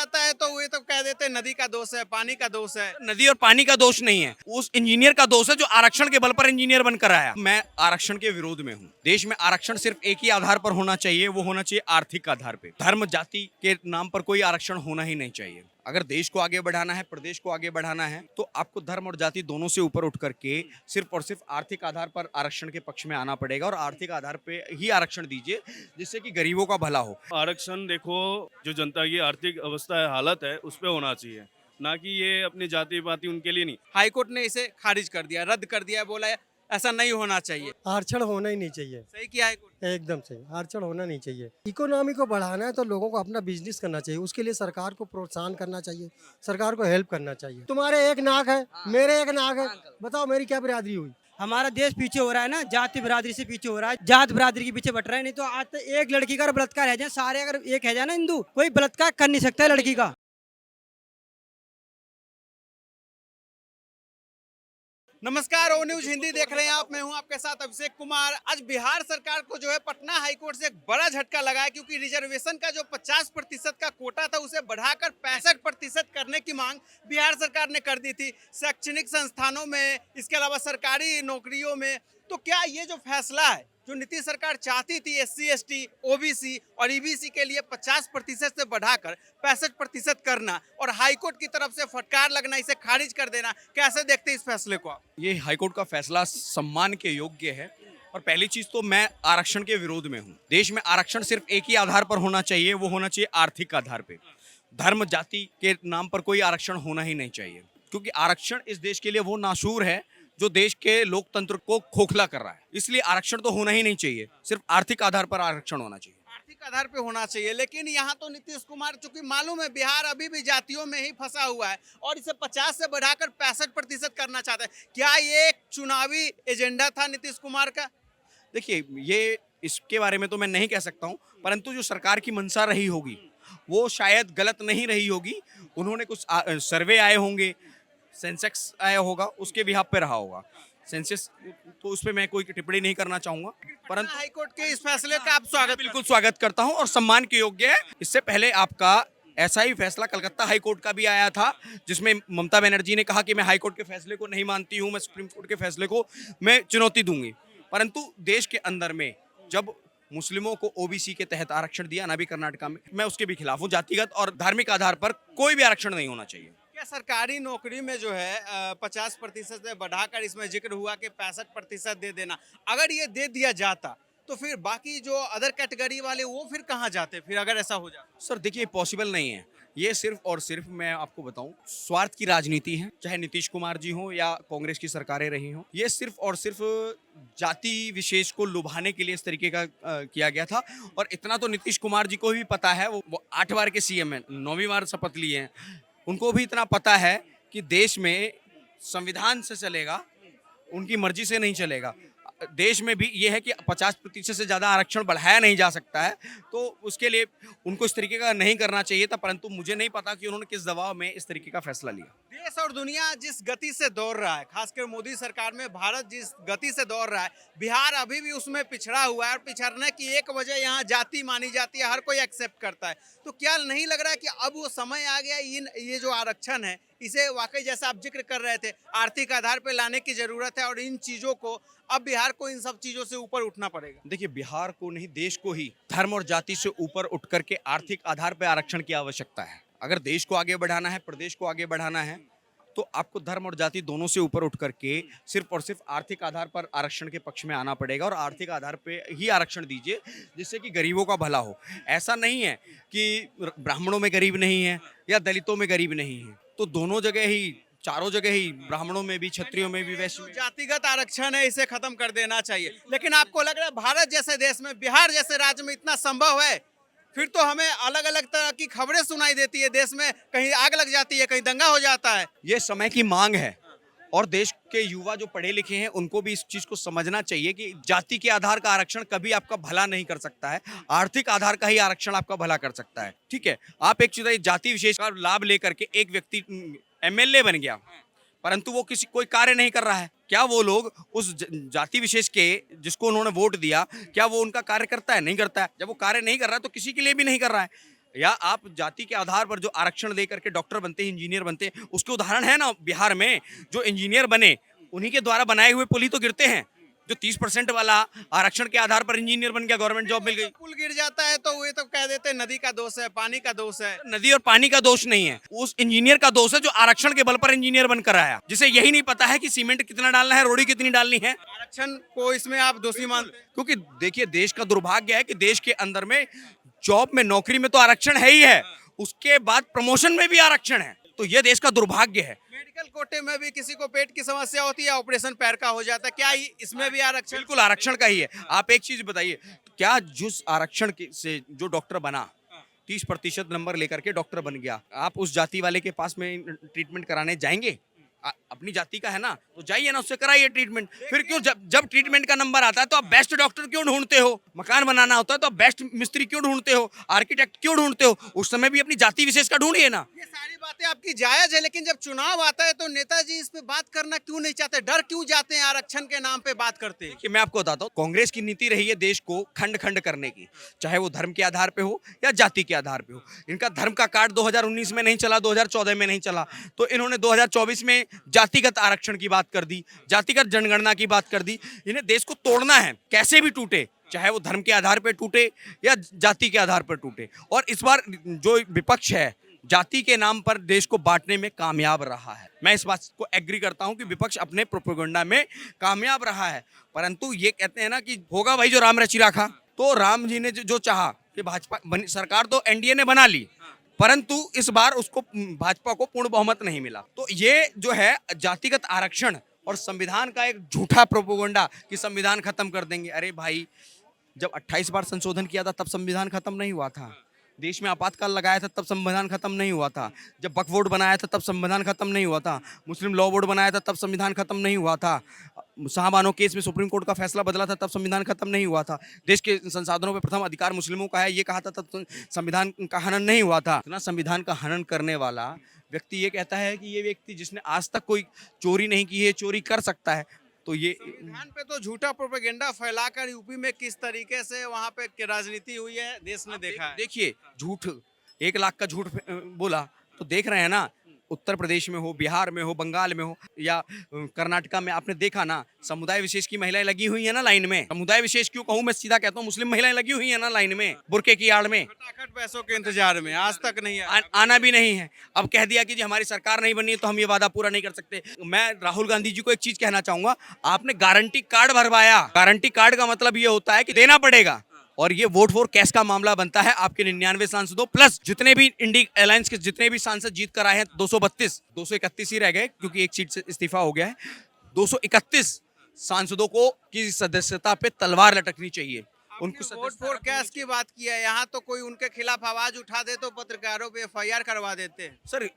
आता है तो वे तो कह देते हैं नदी का दोष है, पानी का दोष है। नदी और पानी का दोष नहीं है, उस इंजीनियर का दोष है जो आरक्षण के बल पर इंजीनियर बनकर आया। मैं आरक्षण के विरोध में हूँ। देश में आरक्षण सिर्फ एक ही आधार पर होना चाहिए, वो होना चाहिए आर्थिक आधार पे। धर्म जाति के नाम पर कोई आरक्षण होना ही नहीं चाहिए। अगर देश को आगे बढ़ाना है, प्रदेश को आगे बढ़ाना है, तो आपको धर्म और जाति दोनों से ऊपर उठ करके सिर्फ और सिर्फ आर्थिक आधार पर आरक्षण के पक्ष में आना पड़ेगा और आर्थिक आधार पे ही आरक्षण दीजिए, जिससे कि गरीबों का भला हो। आरक्षण देखो, जो जनता की आर्थिक अवस्था है, हालत है, उस पे होना चाहिए, ना कि ये अपनी जाति पाति उनके लिए नहीं। हाईकोर्ट ने इसे खारिज कर दिया, रद्द कर दिया, बोला ऐसा नहीं होना चाहिए। आरक्षण होना ही नहीं चाहिए। सही किया हाईकोर्ट। एकदम सही, आरक्षण होना नहीं चाहिए। इकोनॉमी को बढ़ाना है तो लोगों को अपना बिजनेस करना चाहिए, उसके लिए सरकार को प्रोत्साहन करना चाहिए, सरकार को हेल्प करना चाहिए। तुम्हारे एक नाक है, मेरे एक नाक है, बताओ मेरी क्या बिरादरी हुई। हमारा देश पीछे हो रहा है ना, जाति बिरादरी से पीछे हो रहा है, जात बिरादरी के पीछे बट रहा है। नहीं तो आज तो एक लड़की का अगर बलात्कार है जाए, सारे अगर एक है जाए ना हिंदू, कोई बलात्कार कर नहीं सकता है लड़की का। नमस्कार, ओ न्यूज हिंदी देख रहे हैं आप। मैं हूं आपके साथ अभिषेक कुमार। आज बिहार सरकार को जो है पटना हाईकोर्ट से एक बड़ा झटका लगा है, क्योंकि रिजर्वेशन का जो 50% का कोटा था उसे बढ़ाकर 65% करने की मांग बिहार सरकार ने कर दी थी। शैक्षणिक संस्थानों में, इसके अलावा सरकारी नौकरियों में। तो क्या ये जो फैसला है, जो नीतीश सरकार चाहती थी SC ST OBC और EBC के लिए 50% से बढ़ाकर 65% करना और हाईकोर्ट की तरफ से फटकार लगना, इसे खारिज कर देना, कैसे देखते हैं इस फैसले को आप? ये हाईकोर्ट का फैसला सम्मान के योग्य है। और पहली चीज तो मैं आरक्षण के विरोध में हूँ। देश में आरक्षण सिर्फ एक ही आधार पर होना चाहिए, वो होना चाहिए आर्थिक आधार पे। धर्म जाति के नाम पर कोई आरक्षण होना ही नहीं चाहिए, क्योंकि आरक्षण इस देश के लिए वो नासूर है जो देश के लोकतंत्र को खोखला कर रहा है। इसलिए आरक्षण तो होना ही नहीं चाहिए, सिर्फ आर्थिक आधार पर आरक्षण होना चाहिए। आर्थिक आधार पे होना चाहिए, लेकिन यहाँ तो नीतीश कुमार, चूंकि मालूम है बिहार अभी भी जातियों में ही फंसा हुआ है और इसे 50 से बढ़ाकर 65% करना चाहता है। क्या ये एक चुनावी एजेंडा था नीतीश कुमार का? देखिए, ये इसके बारे में तो मैं नहीं कह सकता हूँ, परंतु जो सरकार की मंशा रही होगी वो शायद गलत नहीं रही होगी। उन्होंने कुछ सर्वे आए होंगे, सेंसेक्स आया होगा, उसके बिहाफ पे रहा होगा सेंसस, तो उस पर मैं कोई टिप्पणी नहीं करना चाहूंगा। परंतु हाईकोर्ट के इस फैसले का आप स्वागत बिल्कुल स्वागत करता हूं और सम्मान के योग्य है। इससे पहले आपका ऐसा ही फैसला कलकत्ता हाईकोर्ट का भी आया था, जिसमें ममता बनर्जी ने कहा कि मैं हाईकोर्ट के फैसले को नहीं मानती हूं, मैं सुप्रीम कोर्ट के फैसले को मैं चुनौती दूंगी। परंतु देश के अंदर में जब मुस्लिमों को OBC के तहत आरक्षण दिया ना, भी कर्नाटका में, मैं उसके भी खिलाफ हूँ। जातिगत और धार्मिक आधार पर कोई भी आरक्षण नहीं होना चाहिए। क्या सरकारी नौकरी में जो है 50% से बढ़ाकर, इसमें जिक्र हुआ कि 65% दे देना, अगर ये दे दिया जाता तो फिर बाकी जो अदर कैटेगरी वाले वो फिर कहाँ जाते फिर, अगर ऐसा हो जाता? सर देखिए, पॉसिबल नहीं है। ये सिर्फ और सिर्फ मैं आपको बताऊं, स्वार्थ की राजनीति है। चाहे नीतीश कुमार जी हो या कांग्रेस की सरकारें रही हों, ये सिर्फ और सिर्फ जाति विशेष को लुभाने के लिए इस तरीके का किया गया था। और इतना तो नीतीश कुमार जी को भी पता है, वो 8 बार के CM हैं, 9वीं बार शपथ लिए हैं। उनको भी इतना पता है कि देश में संविधान से चलेगा, उनकी मर्जी से नहीं चलेगा। देश में भी ये है कि 50% से ज़्यादा आरक्षण बढ़ाया नहीं जा सकता है, तो उसके लिए उनको इस तरीके का नहीं करना चाहिए था। परंतु मुझे नहीं पता कि उन्होंने किस दबाव में इस तरीके का फैसला लिया। देश और दुनिया जिस गति से दौड़ रहा है, खासकर मोदी सरकार में भारत जिस गति से दौड़ रहा है, बिहार अभी भी उसमें पिछड़ा हुआ है। और पिछड़ने की एक वजह यहाँ जाति मानी जाती है, हर कोई एक्सेप्ट करता है। तो क्या नहीं लग रहा है कि अब वो समय आ गया, ये जो आरक्षण है, इसे वाकई जैसा आप जिक्र कर रहे थे, आर्थिक आधार पर लाने की जरूरत है और इन चीजों को अब बिहार को इन सब चीजों से ऊपर उठना पड़ेगा? देखिए, बिहार को नहीं, देश को ही धर्म और जाति से ऊपर उठ करके आर्थिक आधार पर आरक्षण की आवश्यकता है। अगर देश को आगे बढ़ाना है, प्रदेश को आगे बढ़ाना है, तो आपको धर्म और जाति दोनों से ऊपर उठ करके सिर्फ और सिर्फ आर्थिक आधार पर आरक्षण के पक्ष में आना पड़ेगा और आर्थिक आधार पे ही आरक्षण दीजिए, जिससे कि गरीबों का भला हो। ऐसा नहीं है कि ब्राह्मणों में गरीब नहीं है या दलितों में गरीब नहीं है, तो दोनों जगह ही, चारों जगह ही, ब्राह्मणों में भी, क्षत्रियों में भी, वैश्य में। जातिगत आरक्षण है, इसे खत्म कर देना चाहिए। लेकिन आपको लग रहा है भारत जैसे देश में, बिहार जैसे राज्य में इतना संभव है? फिर तो हमें अलग अलग तरह की खबरें सुनाई देती है, देश में कहीं आग लग जाती है, कहीं दंगा हो जाता है। ये समय की मांग है और देश के युवा जो पढ़े लिखे हैं उनको भी इस चीज को समझना चाहिए कि जाति के आधार का आरक्षण कभी आपका भला नहीं कर सकता है, आर्थिक आधार का ही आरक्षण आपका भला कर सकता है। ठीक है, आप एक चीज, जाति विशेष का लाभ लेकर के एक व्यक्ति MLA बन गया, परंतु वो कोई कार्य नहीं कर रहा है। क्या वो लोग उस जाति विशेष के जिसको उन्होंने वोट दिया, क्या वो उनका कार्य करता है? नहीं करता है। जब वो कार्य नहीं कर रहा है तो किसी के लिए भी नहीं कर रहा है। या आप जाति के आधार पर जो आरक्षण दे करके डॉक्टर बनते हैं, इंजीनियर बनते हैं, उसके उदाहरण है ना बिहार में। जो इंजीनियर बने उन्हीं के द्वारा बनाए हुए पुल ही तो गिरते हैं। जो 30% वाला आरक्षण के आधार पर इंजीनियर बन गया, गवर्नमेंट जॉब मिल गई। पुल गिर जाता है तो ये तो कह देते हैं नदी का दोष है, पानी का दोष है। नदी और पानी का दोष नहीं है, उस इंजीनियर का दोष है जो आरक्षण के बल पर इंजीनियर बनकर आया, जिसे यही नहीं पता है कि सीमेंट कितना डालना है, रोड़ी कितनी डालनी है। आरक्षण को इसमें आप दोषी मानते हैं? क्योंकि देखिए, देश का दुर्भाग्य है कि देश के अंदर में जॉब में, नौकरी में तो आरक्षण है ही है, उसके बाद प्रमोशन में भी आरक्षण है। तो ये देश का दुर्भाग्य है। मेडिकल कोटे में भी किसी को पेट की समस्या होती है, ऑपरेशन पैर का हो जाता है, क्या इसमें भी आरक्षण? बिल्कुल आरक्षण का ही है। आप एक चीज बताइए, क्या जिस आरक्षण से जो डॉक्टर बना, 30% नंबर लेकर के डॉक्टर बन गया, आप उस जाति वाले के पास में ट्रीटमेंट कराने जाएंगे? अपनी जाति का है ना, तो जाइए ना, उससे कराइए ट्रीटमेंट। फिर क्यों जब ट्रीटमेंट का नंबर आता है तो आप बेस्ट डॉक्टर क्यों ढूंढते हो? मकान बनाना होता है तो आप बेस्ट मिस्त्री क्यों ढूंढते हो? आर्किटेक्ट क्यों ढूंढते हो? उस समय भी अपनी जाति विशेष का ढूंढिए ना। ये सारी बातें आपकी जायज है, लेकिन जब चुनाव आता है तो नेताजी इस पे बात करना क्यों नहीं चाहते? डर क्यों जाते हैं आरक्षण के नाम पे बात करते हैं? कि मैं आपको बताता हूँ, कांग्रेस की नीति रही है देश को खंड खंड करने की, चाहे वो धर्म के आधार पे हो या जाति के आधार पे हो। इनका धर्म का कार्ड 2019 में नहीं चला, 2014 में नहीं चला, तो इन्होंने 2024 में जातिगत आरक्षण की बात कर दी, जातिगत जनगणना की बात कर दी। इन्हें देश को तोड़ना है, कैसे भी टूटे, चाहे वो धर्म के आधार पर टूटे या जाति के आधार पर टूटे। और इस बार जो विपक्ष है, जाति के नाम पर देश को बांटने में कामयाब रहा है। मैं इस बात को एग्री करता हूं कि विपक्ष अपने प्रोपेगेंडा में कामयाब रहा है, परंतु ये कहते हैं ना कि होगा भाई जो राम रचि राखा। तो राम जी ने जो चाहा कि भाजपा सरकार तो एनडीए ने बना ली, परंतु इस बार उसको, भाजपा को पूर्ण बहुमत नहीं मिला। तो ये जो है जातिगत आरक्षण और संविधान का एक झूठा प्रोपेगेंडा कि संविधान खत्म कर देंगे। अरे भाई, जब 28 बार संशोधन किया था तब संविधान खत्म नहीं हुआ था। देश में आपातकाल लगाया था तब संविधान खत्म नहीं हुआ था। जब वक्फ बोर्ड बनाया था तब संविधान खत्म नहीं हुआ था। मुस्लिम लॉ बोर्ड बनाया था तब संविधान खत्म नहीं हुआ था। शाहबानो केस में सुप्रीम कोर्ट का फैसला बदला था तब संविधान खत्म नहीं हुआ था। देश के संसाधनों पर प्रथम अधिकार मुस्लिमों का है, ये कहा था तब संविधान का हनन नहीं हुआ था। इतना संविधान का हनन करने वाला व्यक्ति ये कहता है कि ये व्यक्ति जिसने आज तक कोई चोरी नहीं की है, चोरी कर सकता है। तो ये संविधान पे तो झूठा प्रोपेगेंडा फैलाकर यूपी में किस तरीके से वहाँ पे राजनीति हुई है, देश ने देखा है। देखिए, झूठ 1 लाख का झूठ बोला तो देख रहे हैं ना, उत्तर प्रदेश में हो, बिहार में हो, बंगाल में हो या कर्नाटका में, आपने देखा ना, समुदाय विशेष की महिलाएं लगी हुई है ना लाइन में। समुदाय विशेष क्यों कहूँ, मैं सीधा कहता हूँ, मुस्लिम महिलाएं लगी हुई है ना लाइन में, बुरके की आड़ में, फटाफट पैसों के इंतजार में, आज तक नहीं आया। आना भी नहीं है। अब कह दिया कि जी हमारी सरकार नहीं बनी है तो हम ये वादा पूरा नहीं कर सकते। मैं राहुल गांधी जी को एक चीज कहना चाहूंगा, आपने गारंटी कार्ड भरवाया। गारंटी कार्ड का मतलब ये होता है कि देना पड़ेगा, और ये वोट फॉर कैश का मामला बनता है। आपके 99 सांसदों प्लस जितने भी इंडी अलायंस के जितने भी सांसद जीत कर आए हैं, 231 ही रह गए क्योंकि एक सीट से इस्तीफा हो गया है। 231 सांसदों को की सदस्यता पे तलवार लटकनी चाहिए। उनको वोट फॉर कैश की बात की है, यहाँ तो कोई उनके खिलाफ आवाज उठा दे तो पत्रकारों पे FIR करवा देते हैं। सर,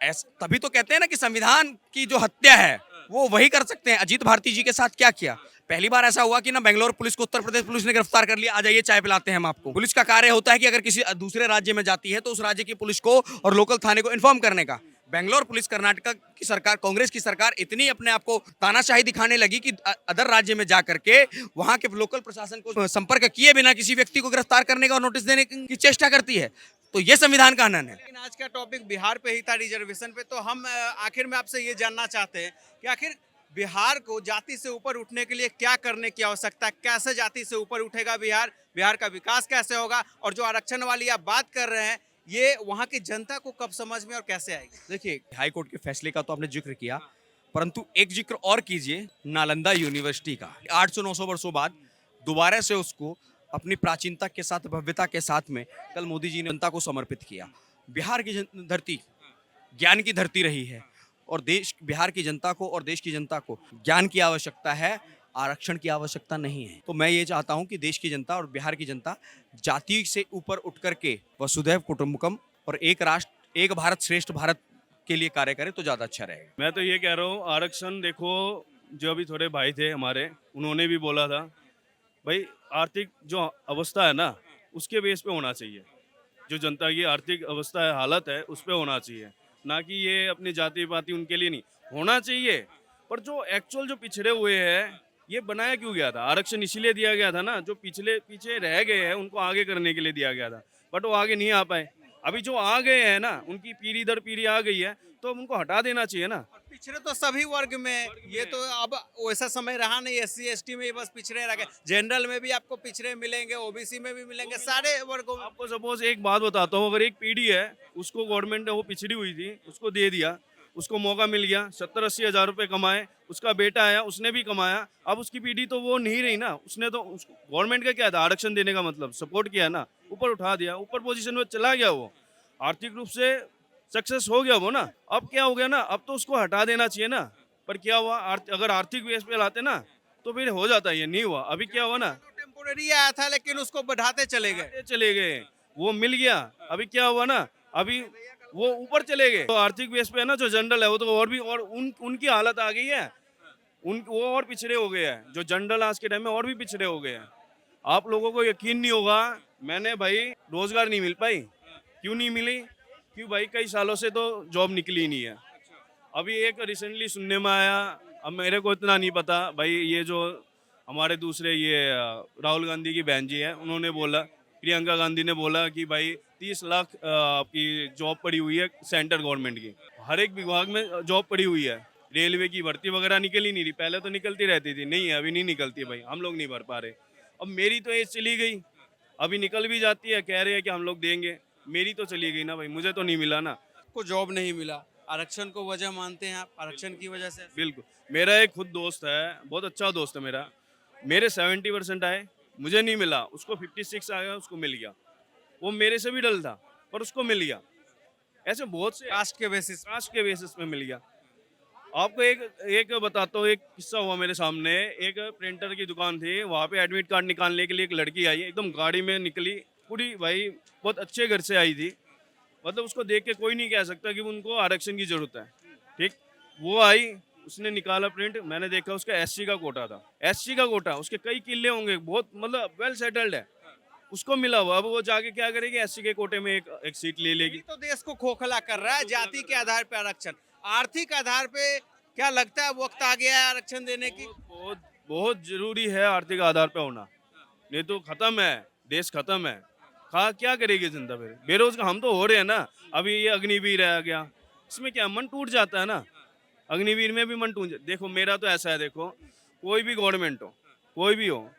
तभी तो कहते हैं ना कि संविधान की जो हत्या है वो वही कर सकते हैं। अजीत भारती जी के साथ क्या किया? पहली बार ऐसा हुआ कि ना बेंगलोर पुलिस को उत्तर प्रदेश पुलिस ने गिरफ्तार कर लिया, आ जाइए चाय पिलाते हैं हम आपको। पुलिस का कार्य होता है कि अगर किसी दूसरे राज्य में जाती है तो उस राज्य की पुलिस को और लोकल थाने को इन्फॉर्म करने का। बेंगलोर पुलिस, कर्नाटक की सरकार, कांग्रेस की सरकार इतनी अपने आप को तानाशाही दिखाने लगी कि अदर राज्य में जा करके वहां के लोकल प्रशासन को संपर्क किए बिना किसी व्यक्ति को गिरफ्तार करने का और नोटिस देने की चेष्टा करती है। तो ये संविधान का हनन है। लेकिन आज का टॉपिक बिहार पे ही था, रिजर्वेशन पे। तो हम आखिर में आपसे ये जानना चाहते हैं कि आखिर बिहार को जाति से ऊपर उठने के लिए क्या करने की आवश्यकता है? कैसे जाति से ऊपर उठेगा बिहार? बिहार का विकास कैसे होगा? और जो आरक्षण वाली आप बात कर रहे हैं, ये वहाँ की जनता को कब समझ में और कैसे आएगी? देखिए, हाई कोर्ट के फैसले का तो आपने जिक्र किया, परंतु एक जिक्र और कीजिए नालंदा यूनिवर्सिटी का। 800-900 वर्षों बाद दोबारा से उसको अपनी प्राचीनता के साथ, भव्यता के साथ में कल मोदी जी ने जनता को समर्पित किया। बिहार की धरती ज्ञान की धरती रही है, और बिहार की जनता को और देश की जनता को ज्ञान की आवश्यकता है, आरक्षण की आवश्यकता नहीं है। तो मैं ये चाहता हूं कि देश की जनता और बिहार की जनता जाति से ऊपर उठ करके वसुधैव कुटुंबकम और एक राष्ट्र एक भारत श्रेष्ठ भारत के लिए कार्य करे तो ज़्यादा अच्छा रहेगा। मैं तो ये कह रहा हूँ, आरक्षण देखो, जो अभी थोड़े भाई थे हमारे, उन्होंने भी बोला था भाई आर्थिक जो अवस्था है ना, उसके बेस पे होना चाहिए। जो जनता की आर्थिक अवस्था है, हालत है, उस पर होना चाहिए, ना कि ये अपनी जाति पाति उनके लिए नहीं होना चाहिए। पर जो एक्चुअल जो पिछड़े हुए हैं, ये बनाया क्यों गया था? आरक्षण इसीलिए दिया गया था ना, जो पीछे रह गए हैं उनको आगे करने के लिए दिया गया था, बट वो आगे नहीं आ पाए। अभी जो आ गए हैं ना, उनकी पीढ़ी दर पीढ़ी आ गई है, तो उनको हटा देना चाहिए ना। और पिछड़े तो सभी वर्ग में, ये तो अब वैसा समय रहा नहीं, एससी एसटी में ही बस पिछड़े रह गए, जनरल में भी आपको पिछड़े मिलेंगे, ओबीसी में भी मिलेंगे, सारे वर्गों में। आपको सपोज एक बात बताता हूँ, अगर एक पीढ़ी है, उसको गवर्नमेंट ने वो पिछड़ी हुई थी, उसको दे दिया, उसको मौका मिल गया, 70-80 हज़ार रुपये कमाए, उसका बेटा आया, उसने भी कमाया, अब उसकी पीढ़ी तो वो नहीं रही ना, उसने तो गवर्नमेंट का क्या था, आरक्षण देने का मतलब सपोर्ट किया ना, ऊपर उठा दिया, ऊपर पोजीशन में चला गया वो, आर्थिक रूप से सक्सेस हो गया वो ना। अब क्या हो गया ना, अब तो उसको हटा देना चाहिए ना। पर क्या हुआ, अगर आर्थिक बेस पे लाते ना तो फिर हो जाता, ये नहीं हुआ। अभी क्या हुआ ना, टेम्पोररी आया था लेकिन उसको बढ़ाते चले गए। चले गए, वो मिल गया। अभी क्या हुआ ना, अभी वो ऊपर चले गए, तो आर्थिक बेस पे है ना, जो जनरल है वो तो और भी, और उनकी हालत आ गई है, वो और पिछड़े हो गए हैं। जो जनरल आज के टाइम में और भी पिछड़े हो गए हैं। आप लोगों को यकीन नहीं होगा, मैंने भाई रोजगार नहीं मिल पाई। क्यों नहीं मिली? क्यों भाई, कई सालों से तो जॉब निकली नहीं है। अभी एक रिसेंटली सुनने में आया, अब मेरे को इतना नहीं पता भाई, ये जो हमारे दूसरे ये राहुल गांधी की बहन जी है, उन्होंने बोला, प्रियंका गांधी ने बोला कि भाई 30 लाख आपकी जॉब पड़ी हुई है सेंट्रल गवर्नमेंट की, हर एक विभाग में जॉब पड़ी हुई है। रेलवे की भर्ती वगैरह निकल ही नहीं रही, पहले तो निकलती रहती थी, नहीं है अभी नहीं निकलती भाई, हम लोग नहीं भर पा रहे। अब मेरी तो एज चली गई, अभी निकल भी जाती है, कह रहे हैं कि हम लोग देंगे, मेरी तो चली गई ना भाई, मुझे तो नहीं मिला ना। को जॉब नहीं मिला, आरक्षण को वजह मानते हैं आप, आरक्षण की वजह से? बिल्कुल, मेरा एक खुद दोस्त है, बहुत अच्छा दोस्त है मेरा, मेरे 70% आए, मुझे नहीं मिला, उसको 56 आया, उसको मिल गया। वो मेरे से भी डल था, पर उसको मिल गया। ऐसे बहुत से कास्ट के बेसिस। कास्ट के बेसिस पे मिल गया। आपको एक बताता हूँ, एक किस्सा हुआ मेरे सामने। एक प्रिंटर की दुकान थी, वहाँ पे एडमिट कार्ड निकालने के लिए एक लड़की आई, एकदम गाड़ी में निकली, पूरी भाई बहुत अच्छे घर से आई थी, मतलब उसको देख के कोई नहीं कह सकता कि उनको आरक्षण की जरूरत है। ठीक, वो आई, उसने निकाला प्रिंट, मैंने देखा उसका एससी का कोटा था, एससी का कोटा, उसके कई किले होंगे, बहुत मतलब वेल सेटल्ड है, उसको मिला हुआ। अब वो जाके क्या करेगी, एससी के कोटे में एक सीट ले लेगी। तो देश को खोखला कर रहा है जाति के आधार पे आरक्षण, आर्थिक आधार पे क्या लगता है वक्त आ गया है आरक्षण देने की? बहुत बहुत जरूरी है आर्थिक आधार पे होना, नहीं तो खत्म है, देश खत्म है। क्या करेगी जनता? फिर बेरोजगार हम तो हो रहे हैं ना। अभी ये अग्निवीर आ गया, इसमें क्या मन टूट जाता है ना, अग्निवीर में भी मन टूट देखो मेरा तो ऐसा है, देखो कोई भी गवर्नमेंट हो, कोई भी हो,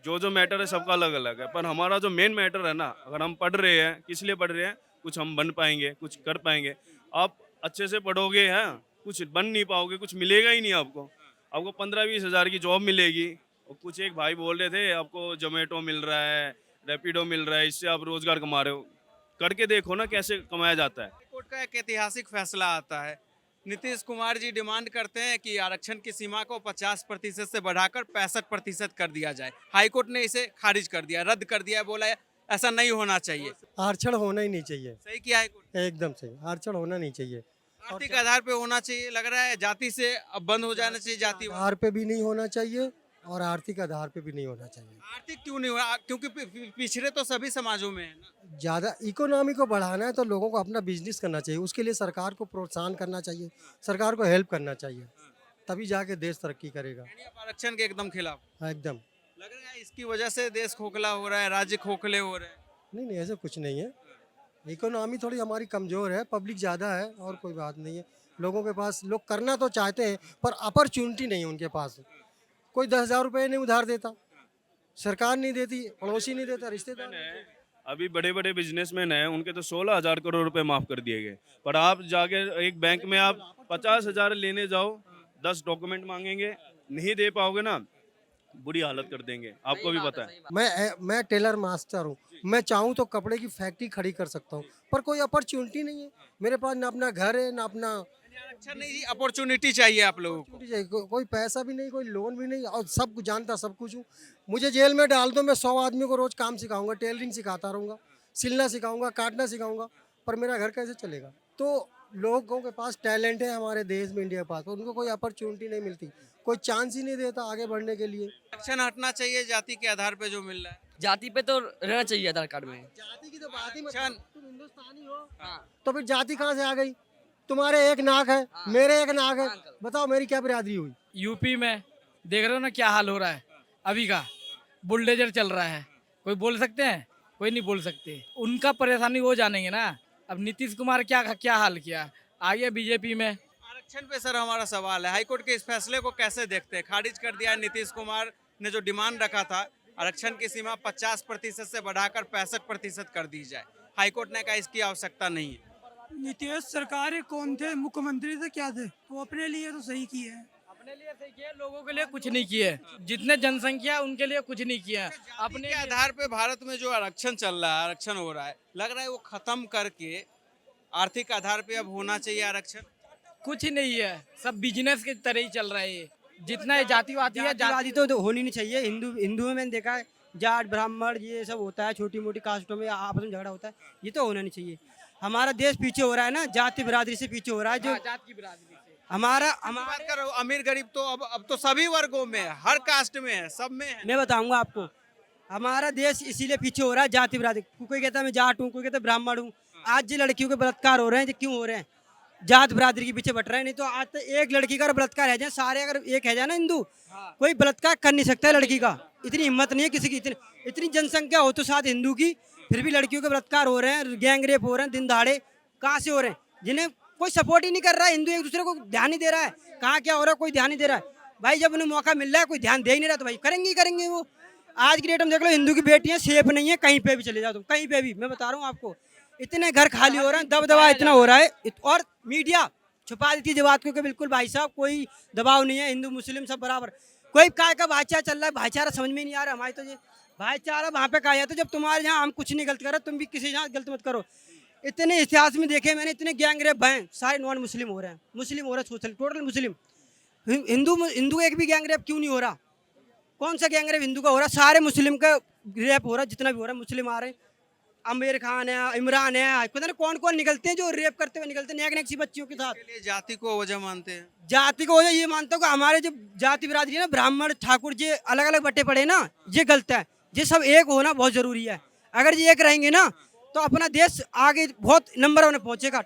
जो मैटर है सबका अलग अलग है, पर हमारा जो मेन मैटर है ना, अगर हम पढ़ रहे हैं, किस लिए पढ़ रहे हैं, कुछ हम बन पाएंगे, कुछ कर पाएंगे। आप अच्छे से पढ़ोगे हैं, कुछ बन नहीं पाओगे, कुछ मिलेगा ही नहीं आपको। आपको 15-20 हज़ार की जॉब मिलेगी, और कुछ एक भाई बोल रहे थे आपको जोमेटो मिल रहा है, रैपिडो मिल रहा है, इससे आप रोजगार कमा रहे हो, करके देखो ना कैसे कमाया जाता है। कोर्ट का एक ऐतिहासिक फैसला आता है, नीतीश कुमार जी डिमांड करते हैं कि आरक्षण की सीमा को 50% से बढ़ाकर 65% कर दिया जाए। हाईकोर्ट ने इसे खारिज कर दिया, रद्द कर दिया, बोला ऐसा नहीं होना चाहिए। आरक्षण होना ही नहीं चाहिए, सही किया हाईकोर्ट? एकदम सही, आरक्षण होना नहीं चाहिए। आर्थिक आधार पे होना चाहिए, लग रहा है जाति से अब बंद हो जाना चाहिए, जाति आधार पे भी नहीं होना चाहिए और आर्थिक आधार पे भी नहीं होना चाहिए। आर्थिक क्यों नहीं हुआ? क्योंकि पिछड़े तो सभी समाजों में है ना। ज़्यादा इकोनॉमी को बढ़ाना है तो लोगों को अपना बिजनेस करना चाहिए, उसके लिए सरकार को प्रोत्साहन करना चाहिए, सरकार को हेल्प करना चाहिए, तभी जाके देश तरक्की करेगा। यानी आप आरक्षण के एकदम खिलाफ? हाँ, एकदम। लग रहा है इसकी वजह से देश खोखला हो रहा है, राज्य खोखले हो रहे हैं। नहीं नहीं, ऐसा कुछ नहीं है, इकोनॉमी थोड़ी हमारी कमज़ोर है, पब्लिक ज़्यादा है, और कोई बात नहीं है। लोगों के पास, लोग करना तो चाहते हैं पर अपॉर्चुनिटी नहीं है उनके पास। कोई 10,000 रुपये नहीं उधार देता, सरकार नहीं देती, पड़ोसी नहीं देता, रिश्तेदार नहीं देते। अभी बड़े बड़े बिजनेसमैन हैं, उनके तो 16,000 करोड़ रुपए माफ कर दिए गए, पर आप जाके एक बैंक में आप 50,000 लेने जाओ, 10 डॉक्यूमेंट मांगेंगे, नहीं दे पाओगे ना, बुरी हालत कर देंगे, आपको भी पता है। मैं टेलर मास्टर हूँ, मैं चाहूँ तो कपड़े की फैक्ट्री खड़ी कर सकता हूँ, पर कोई अपॉर्चुनिटी नहीं है मेरे पास, ना अपना घर है ना अपना अच्छा नहीं जी, अपॉर्चुनिटी चाहिए आप लोगों को। छुट्टी चाहिए। कोई पैसा भी नहीं, कोई लोन भी नहीं, और सब कुछ जानता, सब कुछ हूँ। मुझे जेल में डाल दो, मैं 100 आदमी को रोज काम सिखाऊंगा, टेलरिंग सिखाता रहूँगा, सिलना सिखाऊंगा, काटना सिखाऊंगा, पर मेरा घर कैसे चलेगा? तो लोगों के पास टैलेंट है हमारे देश में, इंडिया के पास, उनको कोई अपॉर्चुनिटी नहीं मिलती, कोई चांस ही नहीं देता आगे बढ़ने के लिए। आरक्षण हटना चाहिए जाति के आधार पे जो मिल रहा है। जाति पे तो रहना चाहिए आधार कार्ड में। जाति की तो बात ही मत अच्छा। करो, तुम हिंदुस्तानी हो हाँ। तो फिर जाति कहाँ से आ गई? तुम्हारे एक नाक है, मेरे एक नाक है, बताओ मेरी क्या बिरादरी हुई? यूपी में देख रहे हो ना क्या हाल हो रहा है अभी का, बुलडोजर चल रहा है, कोई बोल सकते हैं? कोई नहीं बोल सकते। उनका परेशानी वो जानेंगे ना अब नीतीश कुमार क्या क्या हाल किया, आगे बीजेपी में। आरक्षण पे सर हमारा सवाल है, हाईकोर्ट के इस फैसले को कैसे देखते हैं? खारिज कर दिया है नीतीश कुमार ने जो डिमांड रखा था आरक्षण की सीमा 50% से बढ़ाकर 65% कर दी जाए। हाईकोर्ट ने कहा इसकी आवश्यकता नहीं है। नीतीश सरकार कौन थे, मुख्यमंत्री थे, क्या थे? वो अपने लिए तो सही किए हैं। अपने लिए सही किया, लोगों के लिए कुछ नहीं किया। जितने जनसंख्या उनके लिए कुछ नहीं किया। अपने के आधार पे भारत में जो आरक्षण चल रहा है, आरक्षण हो रहा है, लग रहा है वो खत्म करके आर्थिक आधार पे अब होना चाहिए आरक्षण। कुछ नहीं है, सब बिजनेस के तरह ही चल रहा है ये। जितना ये जातिवादी है, जातिवादी तो होनी नहीं चाहिए। हिंदू में मैंने देखा है जाट ब्राह्मण ये सब होता है, छोटी मोटी कास्टों में आपस में झगड़ा होता है, ये तो होना नहीं चाहिए। हमारा देश पीछे हो रहा है ना, जाति बिरादरी से पीछे हो रहा है। जो जात की बिरादरी से हमारा बात कर रहा हूँ, अमीर गरीब तो अब तो सभी वर्गों में है, हर कास्ट में है, सब में है। मैं बताऊंगा आपको, हमारा देश इसीलिए पीछे हो रहा है जाति बिरादरी। कोई कहता है मैं जाट हूँ, कोई कहता है ब्राह्मण हूँ। आज जो लड़कियों के बलात्कार हो रहे हैं, क्यों हो रहे हैं? जात बिरादरी के पीछे बट रहे हैं। नहीं तो आज तो एक लड़की का बलात्कार है जाए, सारे अगर एक है जाए ना हिंदू, कोई बलात्कार कर नहीं सकता है लड़की का। इतनी हिम्मत नहीं है किसी की। इतनी जनसंख्या हो तो साथ हिंदू की, फिर भी लड़कियों के बलात्कार हो रहे हैं, गैंग रेप हो रहे हैं दिन दहाड़े। कहाँ से हो रहे हैं? जिन्हें कोई सपोर्ट ही नहीं कर रहा है, हिंदू एक दूसरे को ध्यान नहीं दे रहा है। कहाँ क्या हो रहा है, कोई ध्यान नहीं दे रहा है। भाई जब उन्हें मौका मिल रहा है, कोई ध्यान दे ही नहीं रहा, तो भाई करेंगे ही करेंगे वो। आज की डेट में देख लो, हिंदू की बेटियां सेफ नहीं है, कहीं पे भी चले जाओ तुम, कहीं पे भी। मैं बता रहा हूँ आपको, इतने घर खाली हो रहे हैं, दबदबा इतना हो रहा है, और मीडिया छुपा देती है बात को कि बिल्कुल भाई साहब कोई दबाव नहीं है, हिंदू मुस्लिम सब बराबर। कोई काय का भाईचारा चल रहा है, भाईचारा समझ में नहीं आ रहा हमारे। तो ये भाईचारा वहाँ पे कहा जाता है जब तुम्हारे यहाँ हम कुछ नहीं गलत कर रहे, तुम भी किसी यहाँ गलत मत करो। इतने इतिहास में देखे मैंने, इतने गैंग रेप हैं, सारे नॉन मुस्लिम हो रहे हैं, मुस्लिम हो रहे हैं, सोशल टोटल मुस्लिम। हिंदू एक भी गैंग रेप क्यों नहीं हो रहा? कौन सा गैंग रेप हिंदू का हो रहा? सारे मुस्लिम का रेप हो रहा है, जितना भी हो रहा है मुस्लिम आ रहे हैं। आमिर खान है, इमरान है, पता नहीं कौन कौन निकलते हैं जो रेप करते हुए निकलते हैं नेक नेक सी बच्चियों के साथ। के लिए जाति को वजह मानते हैं। जाति को वजह ये मानता हूँ कि हमारे जो जाति बिरादरी है ना, ब्राह्मण ठाकुर ये अलग अलग बटे पड़े ना, ये गलत है। ये सब एक होना बहुत जरूरी है। अगर ये एक रहेंगे ना, तो अपना देश आगे बहुत नंबर 1 पहुंचेगा।